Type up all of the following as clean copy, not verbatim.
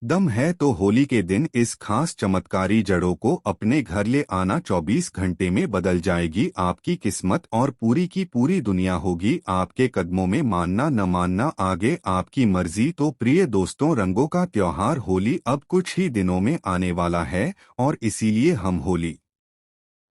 दम है तो होली के दिन इस खास चमत्कारी जड़ों को अपने घर ले आना। 24 घंटे में बदल जाएगी आपकी किस्मत और पूरी की पूरी दुनिया होगी आपके कदमों में। मानना न मानना आगे आपकी मर्जी। तो प्रिय दोस्तों, रंगों का त्योहार होली अब कुछ ही दिनों में आने वाला है और इसीलिए हम होली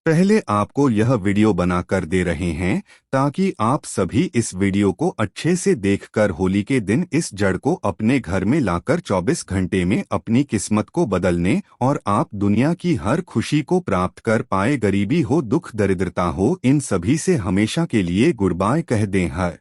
पहले आपको यह वीडियो बनाकर दे रहे हैं ताकि आप सभी इस वीडियो को अच्छे से देखकर होली के दिन इस जड़ को अपने घर में लाकर 24 घंटे में अपनी किस्मत को बदलने और आप दुनिया की हर खुशी को प्राप्त कर पाए। गरीबी हो, दुख दरिद्रता हो, इन सभी से हमेशा के लिए गुड बाय कह दें। हर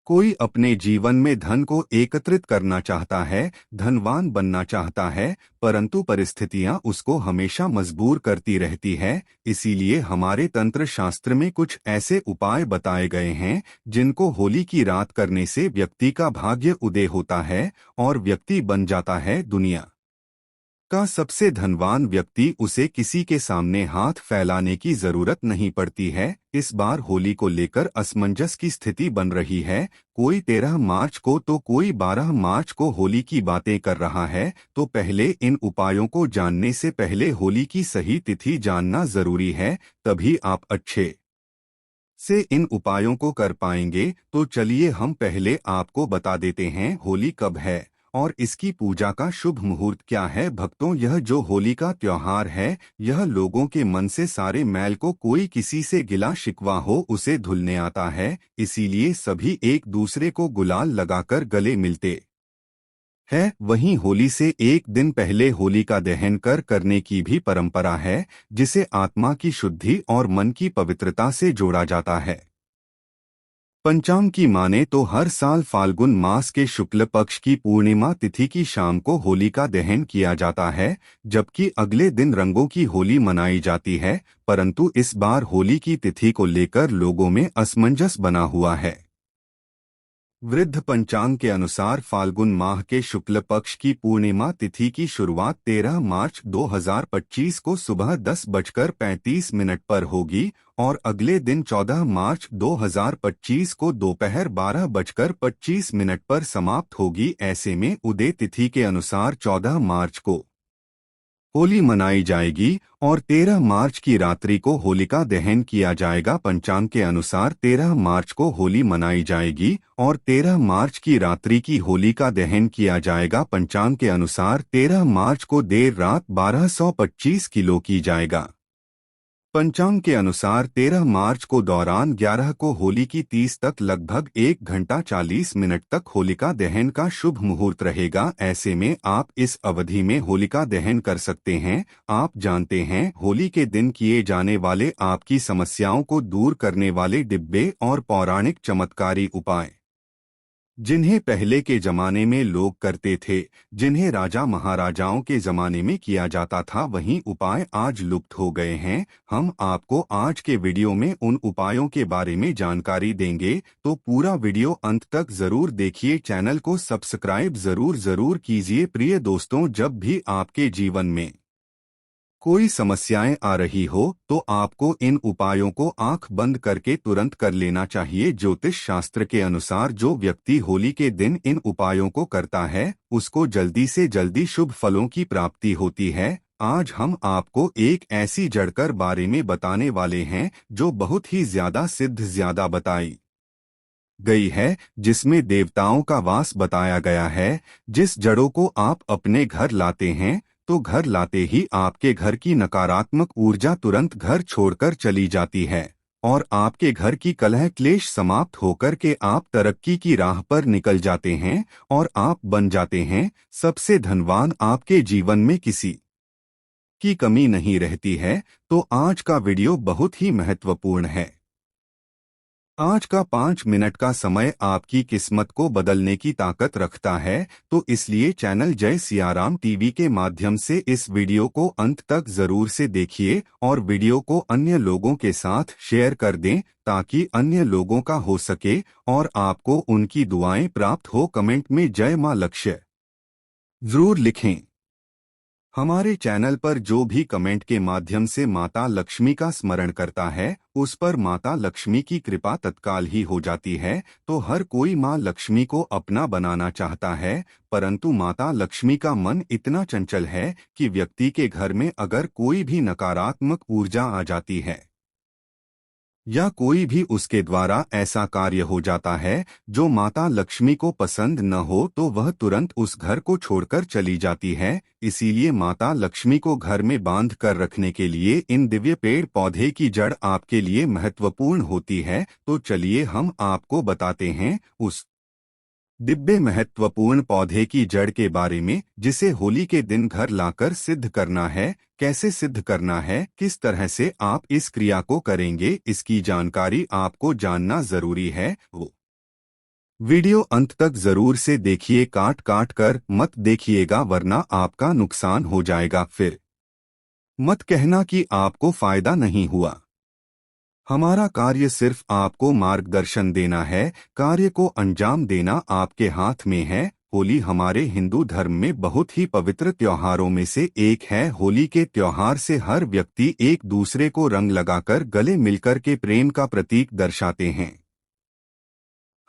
कोई अपने जीवन में धन को एकत्रित करना चाहता है, धनवान बनना चाहता है, परंतु परिस्थितियां उसको हमेशा मजबूर करती रहती है। इसीलिए हमारे तंत्र शास्त्र में कुछ ऐसे उपाय बताए गए हैं जिनको होली की रात करने से व्यक्ति का भाग्य उदय होता है और व्यक्ति बन जाता है दुनिया का सबसे धनवान व्यक्ति। उसे किसी के सामने हाथ फैलाने की जरूरत नहीं पड़ती है। इस बार होली को लेकर असमंजस की स्थिति बन रही है। कोई 13 मार्च को तो कोई 12 मार्च को होली की बातें कर रहा है। तो पहले इन उपायों को जानने से पहले होली की सही तिथि जानना जरूरी है, तभी आप अच्छे से इन उपायों को कर पाएंगे। तो चलिए हम पहले आपको बता देते हैं होली कब है और इसकी पूजा का शुभ मुहूर्त क्या है। भक्तों, यह जो होली का त्योहार है, यह लोगों के मन से सारे मैल को, कोई किसी से गिला शिकवा हो, उसे धुलने आता है। इसीलिए सभी एक दूसरे को गुलाल लगाकर गले मिलते है। वहीं होली से एक दिन पहले होलिका दहन करने की भी परंपरा है, जिसे आत्मा की शुद्धि और मन की पवित्रता से जोड़ा जाता है। पंचांग की माने तो हर साल फाल्गुन मास के शुक्ल पक्ष की पूर्णिमा तिथि की शाम को होलिका दहन किया जाता है, जबकि अगले दिन रंगों की होली मनाई जाती है। परंतु इस बार होली की तिथि को लेकर लोगों में असमंजस बना हुआ है। वृद्ध पंचांग के अनुसार फाल्गुन माह के शुक्ल पक्ष की पूर्णिमा तिथि की शुरुआत 13 मार्च 2025 को सुबह 10:35 पर होगी और अगले दिन 14 मार्च 2025 को दोपहर 12:25 पर समाप्त होगी। ऐसे में उदय तिथि के अनुसार 14 मार्च को होली मनाई जाएगी और 13 मार्च की रात्रि को होलिका दहन किया जाएगा। पंचांग के अनुसार 13 मार्च को होली मनाई जाएगी और 13 मार्च की रात्रि की होलिका दहन किया जाएगा। पंचांग के अनुसार 13 मार्च को देर रात 1225 किलो की जाएगा। पंचांग के अनुसार 13 मार्च को दौरान 11 को होली की 30 तक लगभग 1 घंटा 40 मिनट तक होलिका दहन का शुभ मुहूर्त रहेगा। ऐसे में आप इस अवधि में होलिका दहन कर सकते हैं। आप जानते हैं, होली के दिन किए जाने वाले आपकी समस्याओं को दूर करने वाले डिब्बे और पौराणिक चमत्कारी उपाय, जिन्हें पहले के जमाने में लोग करते थे, जिन्हें राजा महाराजाओं के जमाने में किया जाता था, वही उपाय आज लुप्त हो गए हैं। हम आपको आज के वीडियो में उन उपायों के बारे में जानकारी देंगे, तो पूरा वीडियो अंत तक जरूर देखिए। चैनल को सब्सक्राइब जरूर कीजिए। प्रिय दोस्तों, जब भी आपके जीवन में कोई समस्याएं आ रही हो तो आपको इन उपायों को आंख बंद करके तुरंत कर लेना चाहिए। ज्योतिष शास्त्र के अनुसार जो व्यक्ति होली के दिन इन उपायों को करता है, उसको जल्दी से जल्दी शुभ फलों की प्राप्ति होती है। आज हम आपको एक ऐसी जड़कर बारे में बताने वाले हैं जो बहुत ही ज्यादा बताई गई है, जिसमें देवताओं का वास बताया गया है। जिस जड़ों को आप अपने घर लाते हैं, तो घर लाते ही आपके घर की नकारात्मक ऊर्जा तुरंत घर छोड़कर चली जाती है और आपके घर की कलह क्लेश समाप्त होकर के आप तरक्की की राह पर निकल जाते हैं और आप बन जाते हैं सबसे धनवान। आपके जीवन में किसी की कमी नहीं रहती है। तो आज का वीडियो बहुत ही महत्वपूर्ण है। आज का 5 मिनट का समय आपकी किस्मत को बदलने की ताकत रखता है। तो इसलिए चैनल जय सियाराम टीवी के माध्यम से इस वीडियो को अंत तक जरूर से देखिए और वीडियो को अन्य लोगों के साथ शेयर कर दें ताकि अन्य लोगों का हो सके और आपको उनकी दुआएं प्राप्त हो। कमेंट में जय मां लक्ष्य जरूर लिखें। हमारे चैनल पर जो भी कमेंट के माध्यम से माता लक्ष्मी का स्मरण करता है उस पर माता लक्ष्मी की कृपा तत्काल ही हो जाती है। तो हर कोई माँ लक्ष्मी को अपना बनाना चाहता है, परंतु माता लक्ष्मी का मन इतना चंचल है कि व्यक्ति के घर में अगर कोई भी नकारात्मक ऊर्जा आ जाती है या कोई भी उसके द्वारा ऐसा कार्य हो जाता है जो माता लक्ष्मी को पसंद न हो तो वह तुरंत उस घर को छोड़कर चली जाती है। इसीलिए माता लक्ष्मी को घर में बांध कर रखने के लिए इन दिव्य पेड़ पौधे की जड़ आपके लिए महत्वपूर्ण होती है। तो चलिए हम आपको बताते हैं उस दिव्य महत्वपूर्ण पौधे की जड़ के बारे में जिसे होली के दिन घर लाकर सिद्ध करना है। कैसे सिद्ध करना है, किस तरह से आप इस क्रिया को करेंगे, इसकी जानकारी आपको जानना जरूरी है। वो वीडियो अंत तक जरूर से देखिए, काट काट कर मत देखिएगा वरना आपका नुकसान हो जाएगा। फिर मत कहना कि आपको फायदा नहीं हुआ। हमारा कार्य सिर्फ आपको मार्गदर्शन देना है, कार्य को अंजाम देना आपके हाथ में है। होली हमारे हिंदू धर्म में बहुत ही पवित्र त्योहारों में से एक है। होली के त्योहार से हर व्यक्ति एक दूसरे को रंग लगाकर गले मिलकर के प्रेम का प्रतीक दर्शाते हैं।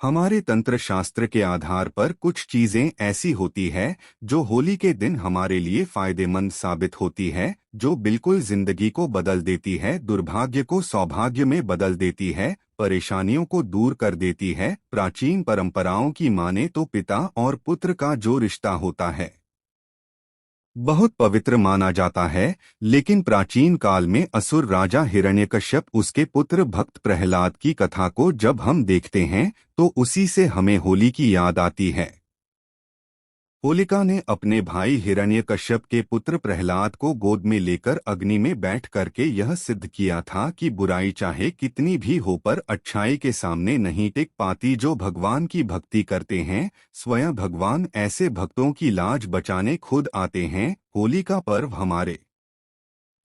हमारे तंत्र शास्त्र के आधार पर कुछ चीजें ऐसी होती है जो होली के दिन हमारे लिए फायदेमंद साबित होती है, जो बिल्कुल जिंदगी को बदल देती है, दुर्भाग्य को सौभाग्य में बदल देती है, परेशानियों को दूर कर देती है। प्राचीन परंपराओं की माने तो पिता और पुत्र का जो रिश्ता होता है बहुत पवित्र माना जाता है, लेकिन प्राचीन काल में असुर राजा हिरण्यकश्यप उसके पुत्र भक्त प्रहलाद की कथा को जब हम देखते हैं तो उसी से हमें होली की याद आती है। होलिका ने अपने भाई हिरण्यकश्यप के पुत्र प्रहलाद को गोद में लेकर अग्नि में बैठ करके यह सिद्ध किया था कि बुराई चाहे कितनी भी हो पर अच्छाई के सामने नहीं टिक पाती। जो भगवान की भक्ति करते हैं स्वयं भगवान ऐसे भक्तों की लाज बचाने खुद आते हैं। होली का पर्व हमारे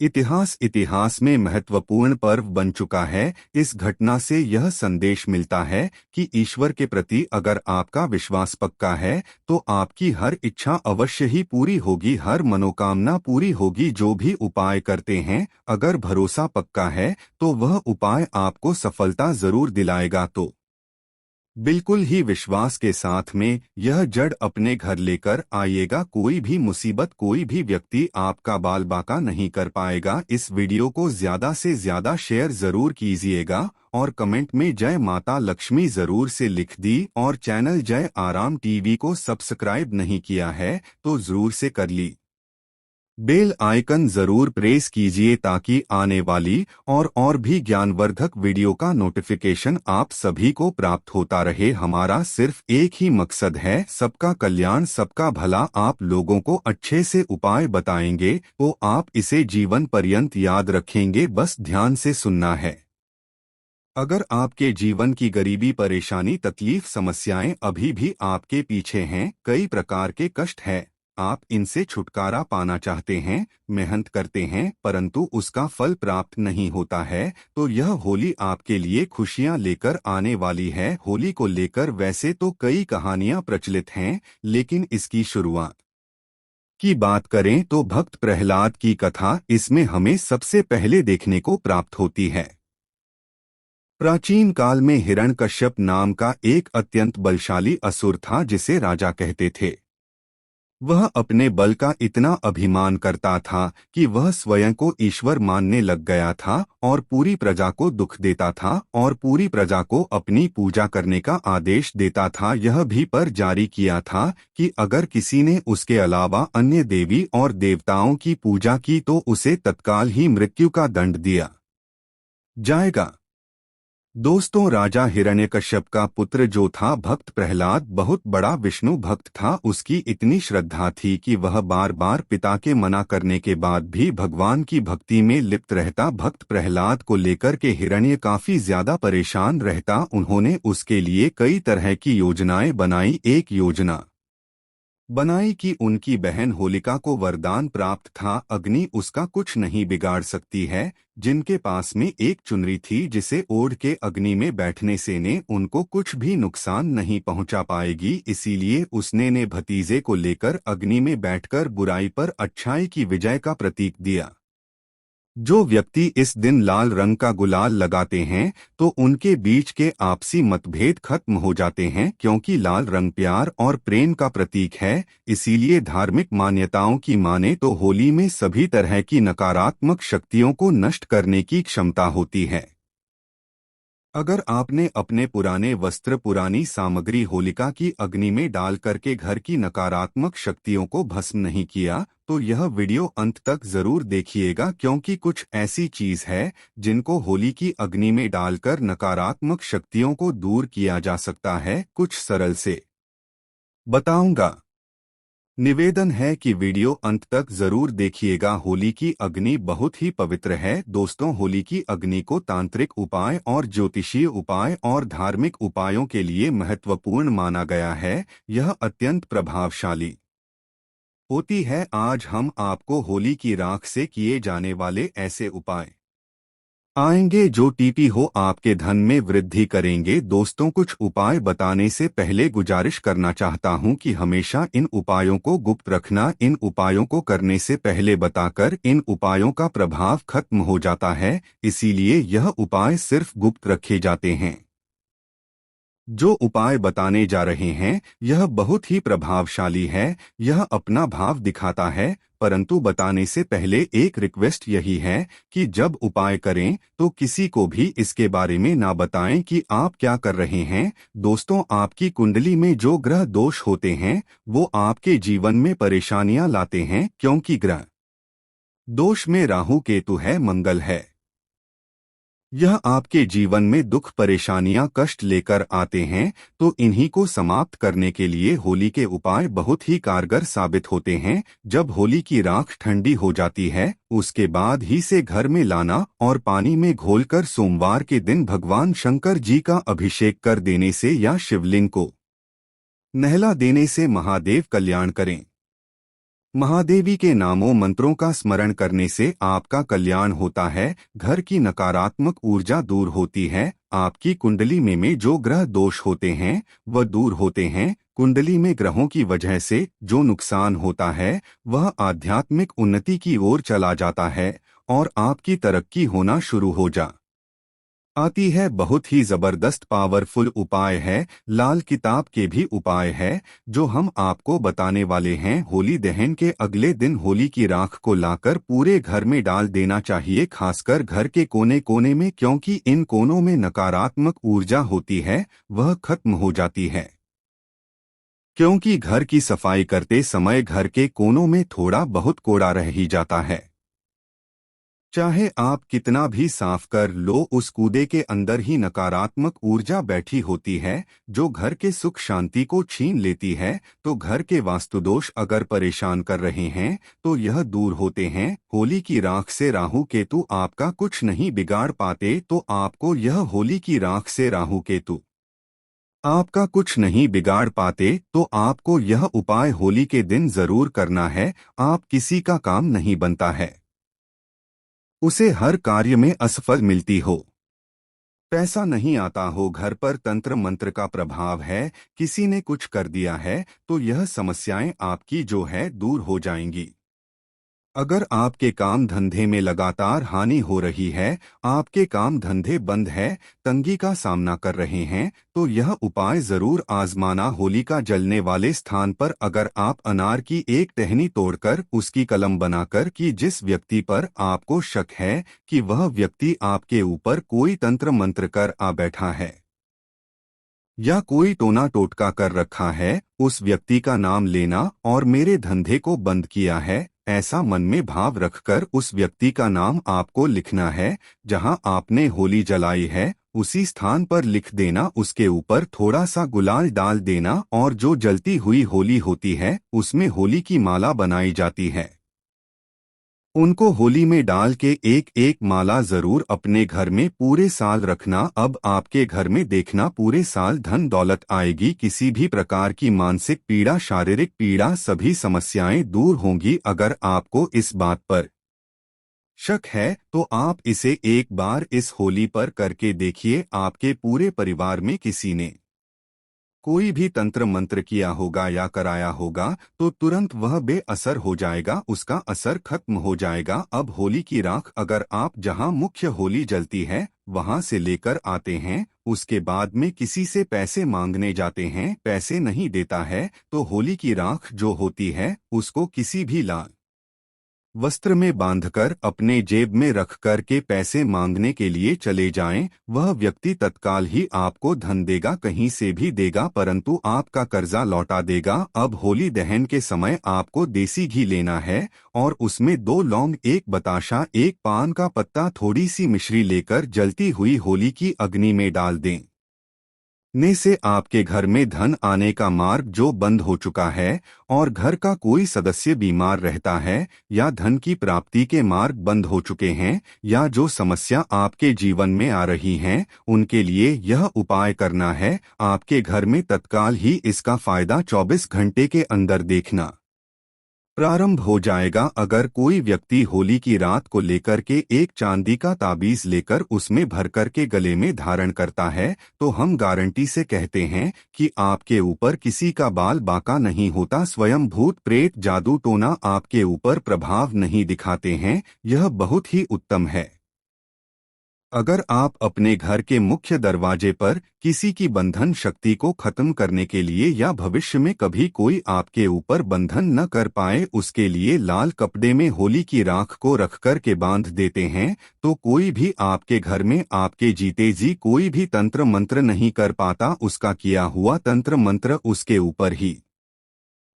इतिहास में महत्वपूर्ण पर्व बन चुका है। इस घटना से यह संदेश मिलता है कि ईश्वर के प्रति अगर आपका विश्वास पक्का है तो आपकी हर इच्छा अवश्य ही पूरी होगी, हर मनोकामना पूरी होगी। जो भी उपाय करते हैं अगर भरोसा पक्का है तो वह उपाय आपको सफलता जरूर दिलाएगा। तो बिल्कुल ही विश्वास के साथ में यह जड़ अपने घर लेकर आइएगा। कोई भी मुसीबत, कोई भी व्यक्ति आपका बाल बाका नहीं कर पाएगा। इस वीडियो को ज्यादा से ज्यादा शेयर जरूर कीजिएगा और कमेंट में जय माता लक्ष्मी जरूर से लिख दी। और चैनल जय आराम टीवी को सब्सक्राइब नहीं किया है तो जरूर से कर ली। बेल आइकन जरूर प्रेस कीजिए ताकि आने वाली और भी ज्ञानवर्धक वीडियो का नोटिफिकेशन आप सभी को प्राप्त होता रहे। हमारा सिर्फ एक ही मकसद है, सबका कल्याण, सबका भला। आप लोगों को अच्छे से उपाय बताएंगे तो आप इसे जीवन पर्यंत याद रखेंगे, बस ध्यान से सुनना है। अगर आपके जीवन की गरीबी, परेशानी, तकलीफ, समस्याएं अभी भी आपके पीछे हैं, कई प्रकार के कष्ट है, आप इनसे छुटकारा पाना चाहते हैं, मेहनत करते हैं परंतु उसका फल प्राप्त नहीं होता है, तो यह होली आपके लिए खुशियां लेकर आने वाली है। होली को लेकर वैसे तो कई कहानियां प्रचलित हैं, लेकिन इसकी शुरुआत की बात करें तो भक्त प्रहलाद की कथा इसमें हमें सबसे पहले देखने को प्राप्त होती है। प्राचीन काल में हिरण्यकश्यप नाम का एक अत्यंत बलशाली असुर था जिसे राजा कहते थे। वह अपने बल का इतना अभिमान करता था कि वह स्वयं को ईश्वर मानने लग गया था और पूरी प्रजा को दुख देता था और पूरी प्रजा को अपनी पूजा करने का आदेश देता था। यह भी पर जारी किया था कि अगर किसी ने उसके अलावा अन्य देवी और देवताओं की पूजा की तो उसे तत्काल ही मृत्यु का दंड दिया जाएगा। दोस्तों, राजा हिरण्यकश्यप का पुत्र जो था भक्त प्रहलाद बहुत बड़ा विष्णु भक्त था। उसकी इतनी श्रद्धा थी कि वह बार बार पिता के मना करने के बाद भी भगवान की भक्ति में लिप्त रहता। भक्त प्रहलाद को लेकर के हिरण्य काफी ज्यादा परेशान रहता। उन्होंने उसके लिए कई तरह की योजनाएं बनाई। एक योजना बनाई कि उनकी बहन होलिका को वरदान प्राप्त था, अग्नि उसका कुछ नहीं बिगाड़ सकती है। जिनके पास में एक चुनरी थी जिसे ओढ़ के अग्नि में बैठने से ने उनको कुछ भी नुकसान नहीं पहुंचा पाएगी, इसीलिए उसने ने भतीजे को लेकर अग्नि में बैठकर बुराई पर अच्छाई की विजय का प्रतीक दिया। जो व्यक्ति इस दिन लाल रंग का गुलाल लगाते हैं तो उनके बीच के आपसी मतभेद खत्म हो जाते हैं, क्योंकि लाल रंग प्यार और प्रेम का प्रतीक है। इसीलिए धार्मिक मान्यताओं की माने तो होली में सभी तरह की नकारात्मक शक्तियों को नष्ट करने की क्षमता होती है। अगर आपने अपने पुराने वस्त्र पुरानी सामग्री होलिका की अग्नि में डाल करके घर की नकारात्मक शक्तियों को भस्म नहीं किया तो यह वीडियो अंत तक जरूर देखिएगा, क्योंकि कुछ ऐसी चीज है जिनको होली की अग्नि में डालकर नकारात्मक शक्तियों को दूर किया जा सकता है। कुछ सरल से बताऊंगा। निवेदन है कि वीडियो अंत तक जरूर देखिएगा। होली की अग्नि बहुत ही पवित्र है दोस्तों। होली की अग्नि को तांत्रिक उपाय और ज्योतिषीय उपाय और धार्मिक उपायों के लिए महत्वपूर्ण माना गया है। यह अत्यंत प्रभावशाली होती है। आज हम आपको होली की राख से किए जाने वाले ऐसे उपाय आएंगे जो टीपी हो आपके धन में वृद्धि करेंगे। दोस्तों, कुछ उपाय बताने से पहले गुजारिश करना चाहता हूं कि हमेशा इन उपायों को गुप्त रखना। इन उपायों को करने से पहले बताकर इन उपायों का प्रभाव खत्म हो जाता है, इसीलिए यह उपाय सिर्फ गुप्त रखे जाते हैं। जो उपाय बताने जा रहे हैं यह बहुत ही प्रभावशाली है। यह अपना भाव दिखाता है, परंतु बताने से पहले एक रिक्वेस्ट यही है कि जब उपाय करें तो किसी को भी इसके बारे में ना बताएं कि आप क्या कर रहे हैं। दोस्तों, आपकी कुंडली में जो ग्रह दोष होते हैं वो आपके जीवन में परेशानियां लाते हैं, क्योंकि ग्रह दोष में राहु केतु है, मंगल है। यह आपके जीवन में दुख परेशानियां कष्ट लेकर आते हैं, तो इन्हीं को समाप्त करने के लिए होली के उपाय बहुत ही कारगर साबित होते हैं। जब होली की राख ठंडी हो जाती है उसके बाद ही से घर में लाना और पानी में घोलकर सोमवार के दिन भगवान शंकर जी का अभिषेक कर देने से या शिवलिंग को नहला देने से महादेव कल्याण करें। महादेवी के नामों मंत्रों का स्मरण करने से आपका कल्याण होता है, घर की नकारात्मक ऊर्जा दूर होती है, आपकी कुंडली में जो ग्रह दोष होते हैं वह दूर होते हैं। कुंडली में ग्रहों की वजह से जो नुकसान होता है वह आध्यात्मिक उन्नति की ओर चला जाता है और आपकी तरक्की होना शुरू हो आती है। बहुत ही जबरदस्त पावरफुल उपाय है। लाल किताब के भी उपाय है जो हम आपको बताने वाले हैं। होली दहन के अगले दिन होली की राख को लाकर पूरे घर में डाल देना चाहिए, खासकर घर के कोने कोने में, क्योंकि इन कोनों में नकारात्मक ऊर्जा होती है वह खत्म हो जाती है। क्योंकि घर की सफाई करते समय घर के कोनों में थोड़ा बहुत कोड़ा रह ही जाता है। चाहे आप कितना भी साफ कर लो, उस कूदे के अंदर ही नकारात्मक ऊर्जा बैठी होती है जो घर के सुख शांति को छीन लेती है। तो घर के वास्तुदोष अगर परेशान कर रहे हैं तो यह दूर होते हैं। होली की राख से राहु केतु आपका कुछ नहीं बिगाड़ पाते, तो आपको यह होली की राख से राहु केतु आपका कुछ नहीं बिगाड़ पाते तो आपको यह उपाय होली के दिन जरूर करना है। आप किसी का काम नहीं बनता है, उसे हर कार्य में असफल मिलती हो, पैसा नहीं आता हो, घर पर तंत्र मंत्र का प्रभाव है, किसी ने कुछ कर दिया है, तो यह समस्याएं आपकी जो है दूर हो जाएंगी। अगर आपके काम धंधे में लगातार हानि हो रही है, आपके काम धंधे बंद है, तंगी का सामना कर रहे हैं, तो यह उपाय जरूर आजमाना। होली का जलने वाले स्थान पर अगर आप अनार की एक टहनी तोड़कर उसकी कलम बनाकर कि जिस व्यक्ति पर आपको शक है कि वह व्यक्ति आपके ऊपर कोई तंत्र मंत्र कर आ बैठा है या कोई टोना टोटका कर रखा है, उस व्यक्ति का नाम लेना और मेरे धंधे को बंद किया है, ऐसा मन में भाव रखकर उस व्यक्ति का नाम आपको लिखना है। जहां आपने होली जलाई है उसी स्थान पर लिख देना, उसके ऊपर थोड़ा सा गुलाल डाल देना और जो जलती हुई होली होती है उसमें होली की माला बनाई जाती है उनको होली में डाल के एक एक माला जरूर अपने घर में पूरे साल रखना। अब आपके घर में देखना पूरे साल धन दौलत आएगी, किसी भी प्रकार की मानसिक पीड़ा, शारीरिक पीड़ा, सभी समस्याएं दूर होंगी। अगर आपको इस बात पर शक है तो आप इसे एक बार इस होली पर करके देखिए। आपके पूरे परिवार में किसी ने कोई भी तंत्र मंत्र किया होगा या कराया होगा तो तुरंत वह बेअसर हो जाएगा, उसका असर खत्म हो जाएगा। अब होली की राख अगर आप जहां मुख्य होली जलती है वहां से लेकर आते हैं, उसके बाद में किसी से पैसे मांगने जाते हैं, पैसे नहीं देता है, तो होली की राख जो होती है उसको किसी भी लाल वस्त्र में बांधकर अपने जेब में रख कर के पैसे मांगने के लिए चले जाएं। वह व्यक्ति तत्काल ही आपको धन देगा, कहीं से भी देगा, परंतु आपका कर्जा लौटा देगा। अब होली दहन के समय आपको देसी घी लेना है और उसमें 2 लौंग, 1 बताशा, 1 पान का पत्ता, थोड़ी सी मिश्री लेकर जलती हुई होली की अग्नि में डाल दें। ने से आपके घर में धन आने का मार्ग जो बंद हो चुका है और घर का कोई सदस्य बीमार रहता है या धन की प्राप्ति के मार्ग बंद हो चुके हैं या जो समस्या आपके जीवन में आ रही हैं, उनके लिए यह उपाय करना है। आपके घर में तत्काल ही इसका फायदा 24 घंटे के अंदर देखना प्रारंभ हो जाएगा। अगर कोई व्यक्ति होली की रात को लेकर के एक चांदी का ताबीज लेकर उसमें भरकर के गले में धारण करता है तो हम गारंटी से कहते हैं कि आपके ऊपर किसी का बाल बांका नहीं होता, स्वयं भूत प्रेत जादू टोना आपके ऊपर प्रभाव नहीं दिखाते हैं। यह बहुत ही उत्तम है। अगर आप अपने घर के मुख्य दरवाजे पर किसी की बंधन शक्ति को खत्म करने के लिए या भविष्य में कभी कोई आपके ऊपर बंधन न कर पाए उसके लिए लाल कपड़े में होली की राख को रखकर के बांध देते हैं, तो कोई भी आपके घर में आपके जीते जी कोई भी तंत्र मंत्र नहीं कर पाता, उसका किया हुआ तंत्र मंत्र उसके ऊपर ही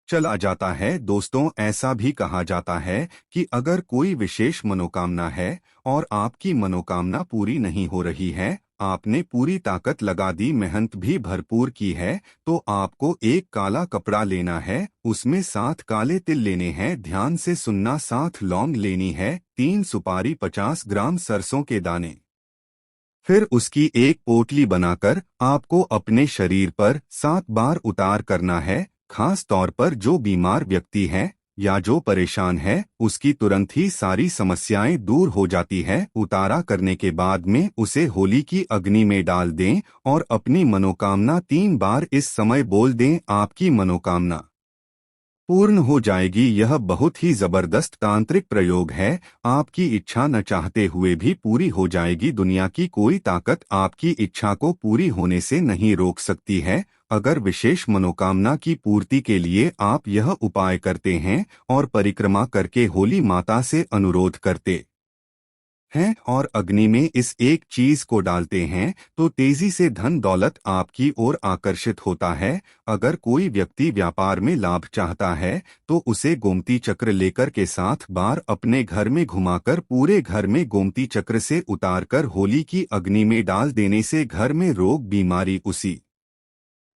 चला जाता है। दोस्तों, ऐसा भी कहा जाता है कि अगर कोई विशेष मनोकामना है और आपकी मनोकामना पूरी नहीं हो रही है, आपने पूरी ताकत लगा दी, मेहनत भी भरपूर की है, तो आपको एक काला कपड़ा लेना है, उसमें 7 काले तिल लेने हैं, ध्यान से सुनना, 7 लौंग लेनी है, 3 सुपारी, 50 ग्राम सरसों के दाने। फिर उसकी एक पोटली बनाकर आपको अपने शरीर पर 7 बार उतार करना है। खास तौर पर जो बीमार व्यक्ति है या जो परेशान है उसकी तुरंत ही सारी समस्याएं दूर हो जाती है। उतारा करने के बाद में उसे होली की अग्नि में डाल दें और अपनी मनोकामना 3 बार इस समय बोल दें, आपकी मनोकामना पूर्ण हो जाएगी। यह बहुत ही जबरदस्त तांत्रिक प्रयोग है, आपकी इच्छा न चाहते हुए भी पूरी हो जाएगी। दुनिया की कोई ताकत आपकी इच्छा को पूरी होने से नहीं रोक सकती है। अगर विशेष मनोकामना की पूर्ति के लिए आप यह उपाय करते हैं और परिक्रमा करके होली माता से अनुरोध करते हैं और अग्नि में इस एक चीज को डालते हैं तो तेजी से धन दौलत आपकी ओर आकर्षित होता है। अगर कोई व्यक्ति व्यापार में लाभ चाहता है तो उसे गोमती चक्र लेकर के 7 बार अपने घर में घुमाकर पूरे घर में गोमती चक्र से उतारकर होली की अग्नि में डाल देने से घर में रोग बीमारी उसी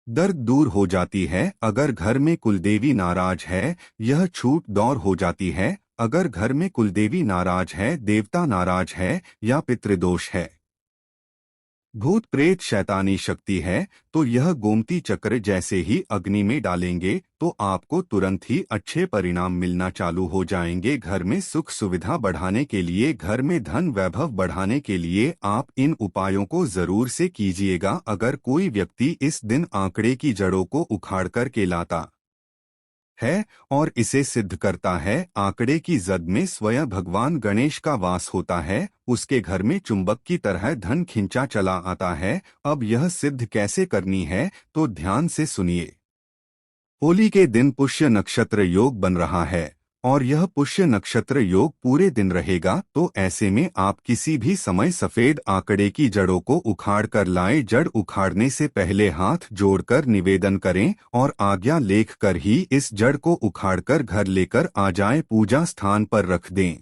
दर्द दूर हो जाती है। अगर घर में कुलदेवी नाराज है यह छूट दौर हो जाती है। अगर घर में कुलदेवी नाराज है, देवता नाराज है या पितृदोष है, भूत प्रेत शैतानी शक्ति है, तो यह गोमती चक्र जैसे ही अग्नि में डालेंगे तो आपको तुरंत ही अच्छे परिणाम मिलना चालू हो जाएंगे। घर में सुख सुविधा बढ़ाने के लिए, घर में धन वैभव बढ़ाने के लिए आप इन उपायों को जरूर से कीजिएगा। अगर कोई व्यक्ति इस दिन आंकड़े की जड़ों को उखाड़ कर के लाता है और इसे सिद्ध करता है, आंकड़े की जद में स्वयं भगवान गणेश का वास होता है, उसके घर में चुंबक की तरह धन खिंचा चला आता है। अब यह सिद्ध कैसे करनी है तो ध्यान से सुनिए। होली के दिन पुष्य नक्षत्र योग बन रहा है और यह पुष्य नक्षत्र योग पूरे दिन रहेगा, तो ऐसे में आप किसी भी समय सफेद आंकड़े की जड़ों को उखाड़ कर लाएं। जड़ उखाड़ने से पहले हाथ जोड़कर निवेदन करें और आज्ञा लेख कर ही इस जड़ को उखाड़कर घर लेकर आ जाएं, पूजा स्थान पर रख दें।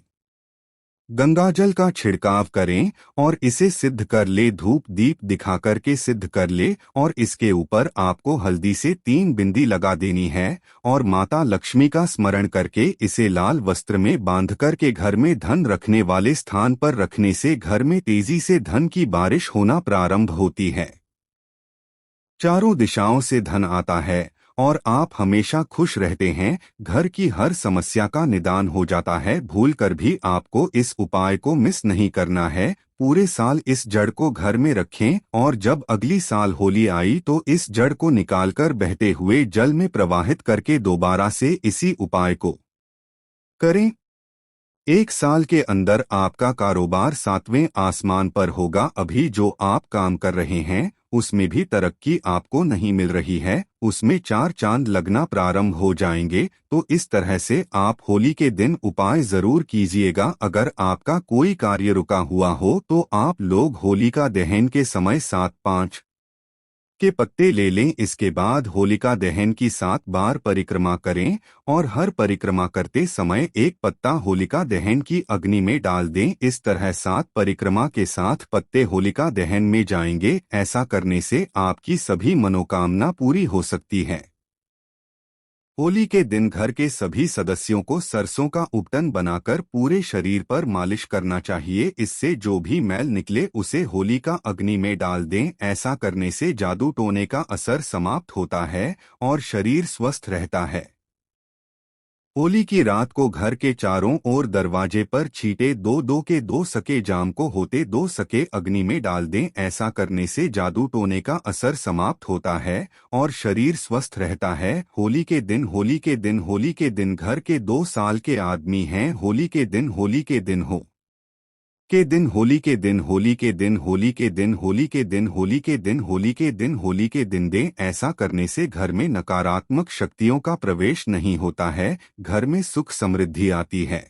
गंगाजल का छिड़काव करें और इसे सिद्ध कर ले, धूप दीप दिखाकर के सिद्ध कर ले, और इसके ऊपर आपको हल्दी से 3 बिंदी लगा देनी है और माता लक्ष्मी का स्मरण करके इसे लाल वस्त्र में बांध कर के घर में धन रखने वाले स्थान पर रखने से घर में तेजी से धन की बारिश होना प्रारंभ होती है। चारों दिशाओं से धन आता है और आप हमेशा खुश रहते हैं। घर की हर समस्या का निदान हो जाता है। भूलकर भी आपको इस उपाय को मिस नहीं करना है। पूरे साल इस जड़ को घर में रखें और जब अगली साल होली आई तो इस जड़ को निकालकर बहते हुए जल में प्रवाहित करके दोबारा से इसी उपाय को करें। 1 साल के अंदर आपका कारोबार 7वें आसमान पर होगा। अभी जो आप काम कर रहे हैं उसमें भी तरक्की आपको नहीं मिल रही है, उसमें 4 चांद लगना प्रारंभ हो जाएंगे। तो इस तरह से आप होली के दिन उपाय जरूर कीजिएगा। अगर आपका कोई कार्य रुका हुआ हो तो आप लोग होलिका दहन के समय 7-5 के पत्ते ले लें। इसके बाद होलिका दहन की 7 बार परिक्रमा करें और हर परिक्रमा करते समय एक पत्ता होलिका दहन की अग्नि में डाल दें। इस तरह 7 परिक्रमा के 7 पत्ते होलिका दहन में जाएंगे। ऐसा करने से आपकी सभी मनोकामना पूरी हो सकती है। होली के दिन घर के सभी सदस्यों को सरसों का उपटन बनाकर पूरे शरीर पर मालिश करना चाहिए। इससे जो भी मैल निकले उसे होली का अग्नि में डाल दें। ऐसा करने से जादू टोने का असर समाप्त होता है और शरीर स्वस्थ रहता है। होली की रात को घर के चारों ओर दरवाजे पर छींटे 2-2 के 2 सके जाम को होते 2 सके अग्नि में डाल दें। ऐसा करने से जादू टोने का असर समाप्त होता है और शरीर स्वस्थ रहता है। होली के दिन घर के 2 साल के आदमी हैं। होली के दिन होली के दिन हो के दिन होली के दिन होली के दिन होली के दिन होली के दिन होली के दिन होली के दिन होली के दिन दें। ऐसा करने से घर में नकारात्मक शक्तियों का प्रवेश नहीं होता है, घर में सुख समृद्धि आती है।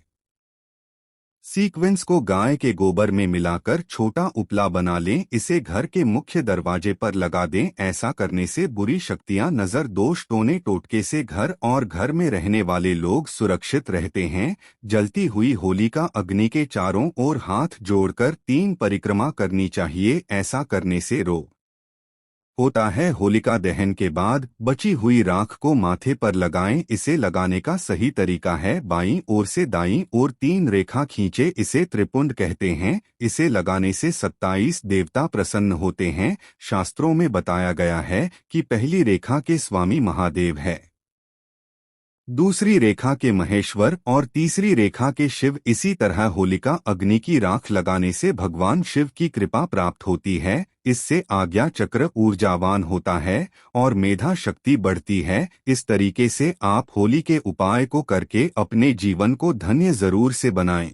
सीक्वेंस को गाय के गोबर में मिलाकर छोटा उपला बना लें। इसे घर के मुख्य दरवाजे पर लगा दें। ऐसा करने से बुरी शक्तियां, नजर दोष, टोने टोटके से घर और घर में रहने वाले लोग सुरक्षित रहते हैं। जलती हुई होली का अग्नि के चारों ओर हाथ जोड़कर 3 परिक्रमा करनी चाहिए। ऐसा करने से रोग होता है। होलिका दहन के बाद बची हुई राख को माथे पर लगाएं। इसे लगाने का सही तरीका है, बाईं ओर से दाईं ओर 3 रेखा खींचे। इसे त्रिपुंड कहते हैं। इसे लगाने से 27 देवता प्रसन्न होते हैं। शास्त्रों में बताया गया है कि पहली रेखा के स्वामी महादेव है, दूसरी रेखा के महेश्वर और तीसरी रेखा के शिव। इसी तरह होलिका अग्नि की राख लगाने से भगवान शिव की कृपा प्राप्त होती है। इससे आज्ञा चक्र ऊर्जावान होता है और मेधा शक्ति बढ़ती है। इस तरीके से आप होली के उपाय को करके अपने जीवन को धन्य जरूर से बनाएं।